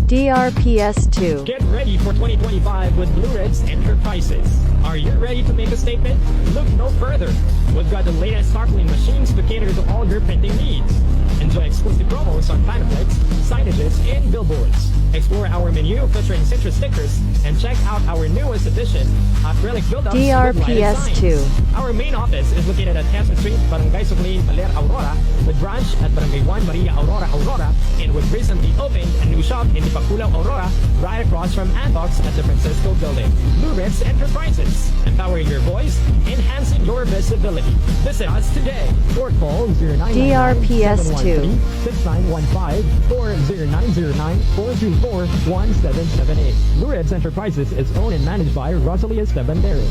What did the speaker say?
DRPS 2. Get ready for 2025 with Bluereds Enterprises. Are you ready to make a statement? Look no further. We've got the latest sparkling machines to cater to all your printing needs. Enjoy exclusive promos on pamphlets, signages, and billboards. Explore our menu featuring citrus stickers and check out our newest edition, acrylic build-ups with lighted DRPS signs. 2. Our main office is located at Quezon Street, Barangay Suclin, Baler, Aurora, with branch at Barangay 1 Maria Aurora, and we've recently opened a new shop in Ipakulaw, Aurora, right across from Antox at the Francisco Building. Bluereds Enterprises, empowering your voice, enhancing your visibility. Visit us today or call DRPS 2. 6915 or 0909-424-1778. Bluereds Enterprises is owned and managed by Rosalie Esteban Derek.